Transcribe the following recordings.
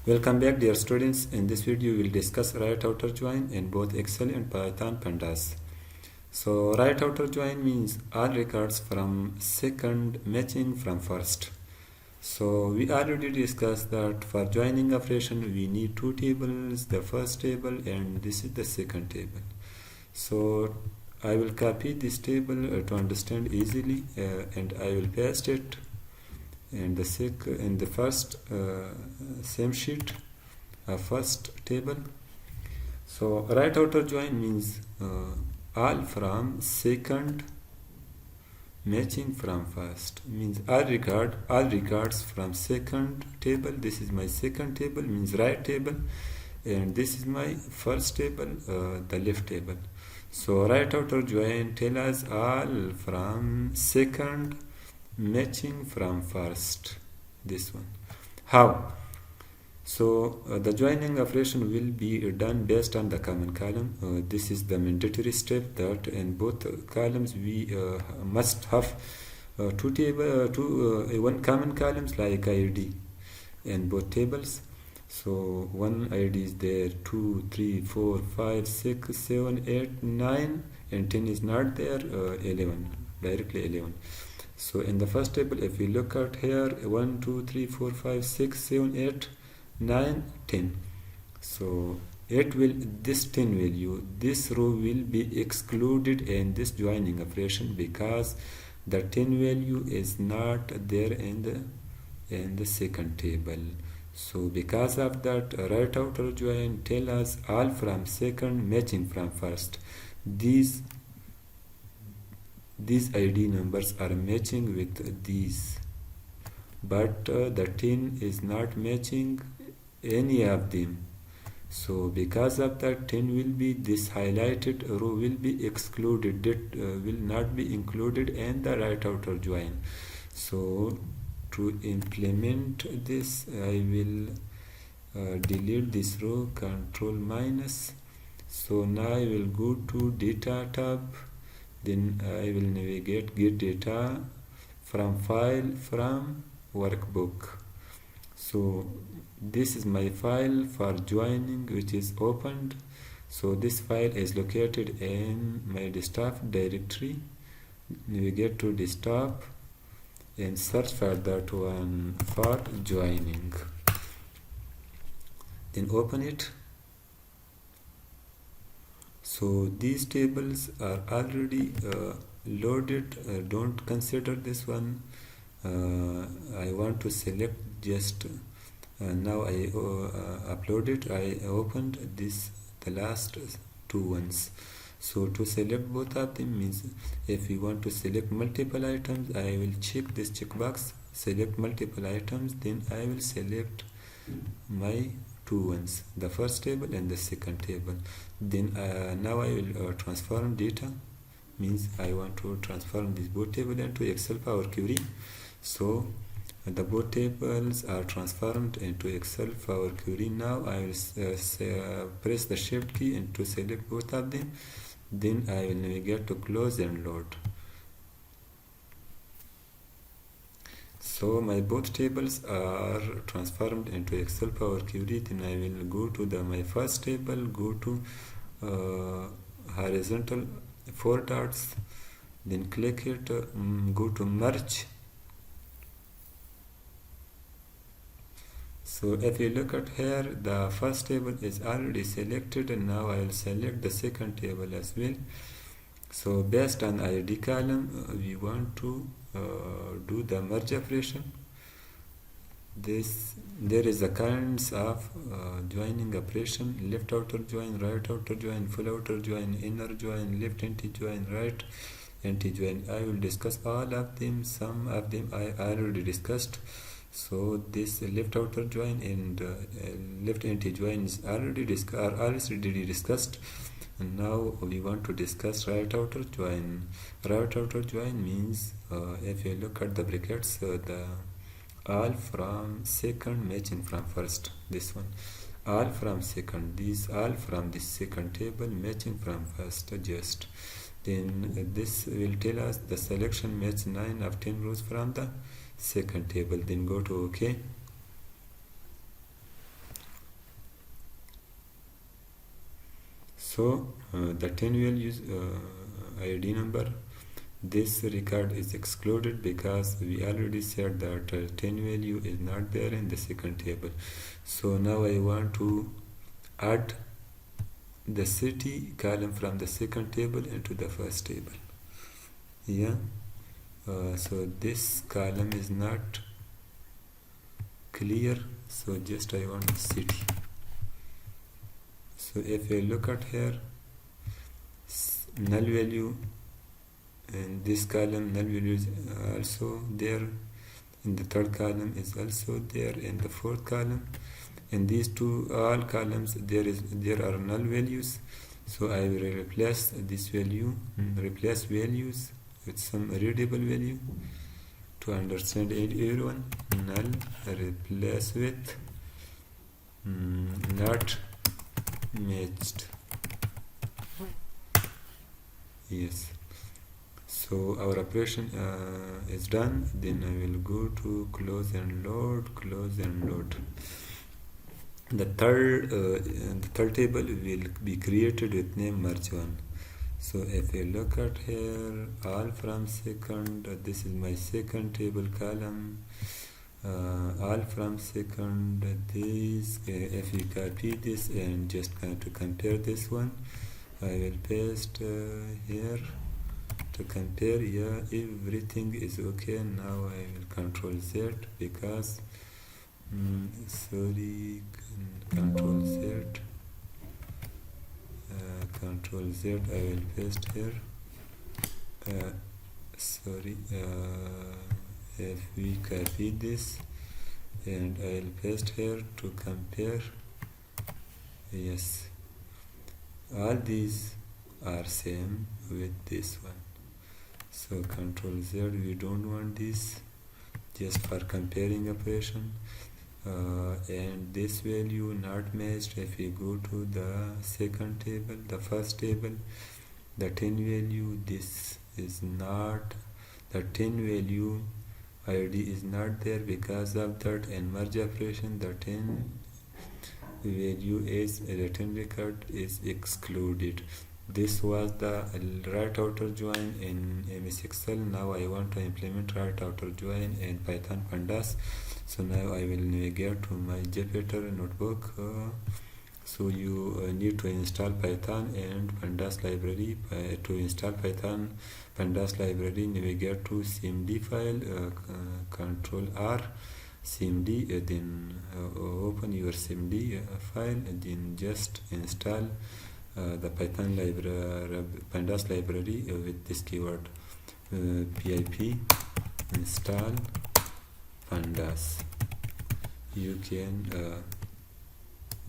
Welcome back, dear students. In this video we will discuss right outer join in both Excel and Python Pandas. So right outer join means all records from second matching from first. So we already discussed that for joining operation we need two tables, the first table and this is the second table. So I will copy this table to understand easily and I will paste it in the first same sheet, first table. So right outer join means all from second matching from first, means all records from second table. This is my second table, means right table, and this is my first table, the left table. So right outer join tell us all from second matching from first, this one. How? So the joining operation will be done based on the common column. This is the mandatory step that in both columns we must have one common columns like ID in both tables. So one ID is there, 2, 3, 4, 5, 6, 7, 8, 9, and 10 is not there, 11, directly 11. So in the first table, if we look at here, 1, 2, 3, 4, 5, 6, 7, 8, 9, 10. So this 10 value, this row will be excluded in this joining operation because the 10 value is not there in the second table. So because of that, right outer join tell us all from second matching from first. These ID numbers are matching with these, but the 10 is not matching any of them. So because of that, 10 will be, this highlighted row will be excluded, that will not be included in the right outer join. So to implement this, I will delete this row, control minus. So now I will go to data tab, then I will navigate get data from file from workbook. So this is my file for joining which is opened. So this file is located in my desktop directory. Navigate to desktop and search for that one for joining, then open it. So these tables are already loaded, don't consider this one. I want to select just now I upload it, I opened this, the last two ones. So to select both of them means if we want to select multiple items, I will check this checkbox, select multiple items, then I will select my two ones, the first table and the second table. Then now I will transform data, means I want to transform this both table into Excel Power Query. So the both tables are transformed into Excel Power Query. Now I will press the Shift key and to select both of them. Then I will navigate to close and load. So my both tables are transformed into Excel Power Query. Then I will go to my first table, go to horizontal 4 dots, then click it, go to merge. So if you look at here, the first table is already selected, and now I will select the second table as well. So based on ID column, we want to do the merge operation. There is a kinds of joining operation: left outer join, right outer join, full outer join, inner join, left anti-join, right anti-join. I will discuss all of them. Some of them I already discussed. So this left outer join and left anti-join is already discussed. And now we want to discuss right outer join. Right outer join means if you look at the brackets, the all from second matching from first, this one, all from second, these all from this second table matching from first, just. Then this will tell us the selection match 9 of 10 rows from the second table. Then go to OK. So the 10 values ID number, this record is excluded because we already said that 10 value is not there in the second table. So now I want to add the city column from the second table into the first table. Yeah, so this column is not clear, so just I want city. So if I look at here, null value in this column, null value is also there, in the third column is also there, in the fourth column, in these two all columns there are null values. So I will replace this value, replace values with some readable value to understand everyone. Null replace with not matched. Yes, so our operation is done. Then I will go to close and load, close and load. The third table will be created with name merge1. So if I look at here, all from second, this is my second table column, all from second, this, if you copy this and just to compare this one, I will paste here to compare. Yeah, everything is okay. Now I will Control Z because sorry, Control Z, Control Z, I will paste here. Sorry, if we copy this and I will paste here to compare. Yes, all these are same with this one. So Control Z, we don't want this, just for comparing operation. And this value not matched. If we go to the second table, the first table, the 10 value, this is not, the 10 value ID is not there because of that. And merge operation, the 10 value is the 10 record is excluded. This was the right outer join in MS Excel. Now I want to implement right outer join in Python Pandas. So now I will navigate to my Jupyter notebook. So you need to install Python and Pandas library. To install Python Pandas library, navigate to CMD file, Control R, CMD, then open your CMD file, and then just install the Python library, Pandas library with this keyword pip install Pandas. You can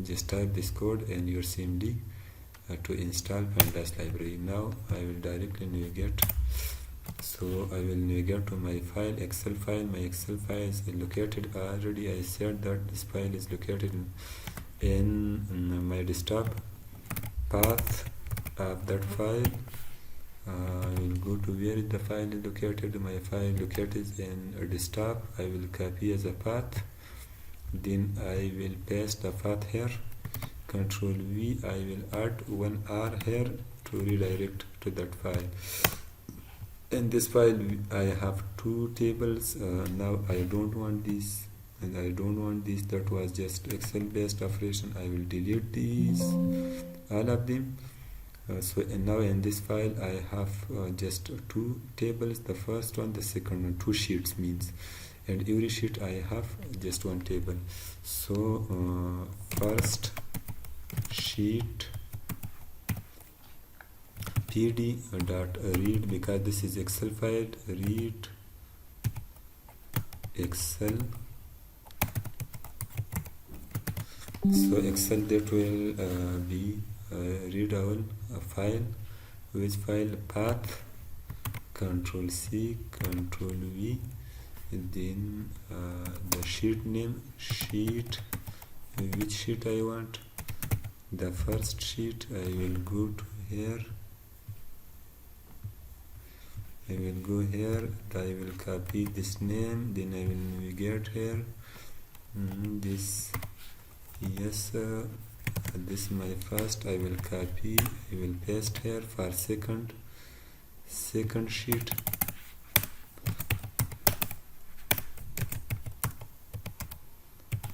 just type this code in your CMD to install Pandas library. Now I will directly navigate. So I will navigate to my file, Excel file. My Excel file is located already. I said that this file is located in my desktop. Path of that file, I will go to where is the file is located. My file located in a desktop. I will copy as a path, then I will paste the path here. Control V, I will add one R here to redirect to that file. In this file I have two tables. Now I don't want this and I don't want this. That was just Excel based operation. I will delete these, all of them. So and now in this file I have just two tables, the first one, the second one, two sheets means, and every sheet I have just one table. So first sheet pd dot read, because this is Excel file, read Excel. So Excel that will be readable file. Which file? Path, Control C, Control V, and then the sheet name, sheet, which sheet I want, the first sheet. I will go to here, I will go here, I will copy this name, then I will navigate here, this, yes, this is my first. I will copy, I will paste here for second sheet.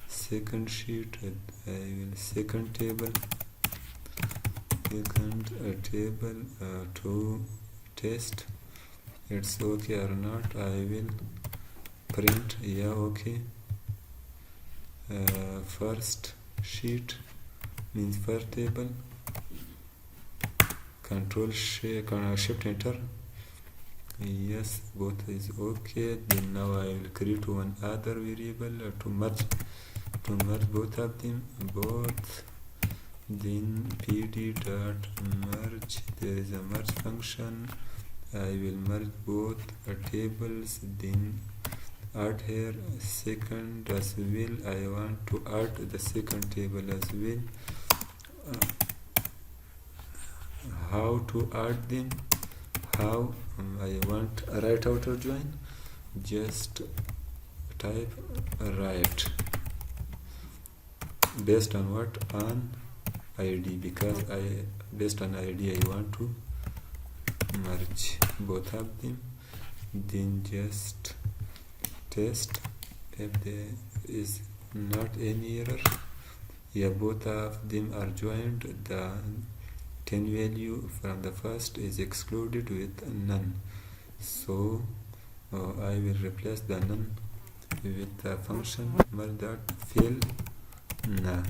Second sheet, I will second table to test it's okay or not. I will print, yeah, okay. First sheet means first table, control shift enter, yes, both is okay. Then now I will create one other variable to merge both of them, then pd dot merge, there is a merge function. I will merge both tables, then add here second as well. I want to add the second table as well. How to add them? How? I want a right outer join. Just type right based on what? On ID, because based on ID I want to merge both of them. Then just test if there is not any error. Yeah, both of them are joined. The 10 value from the first is excluded with none, so I will replace the none with the function merge dot fill na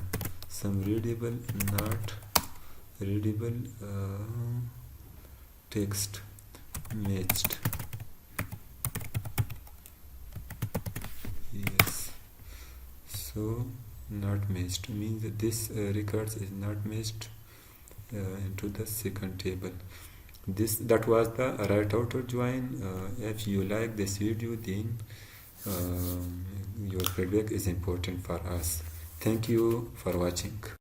some readable, not readable text matched. Yes, so not matched means that this records is not matched into the second table. That was the right outer join. If you like this video, then your feedback is important for us. Thank you for watching.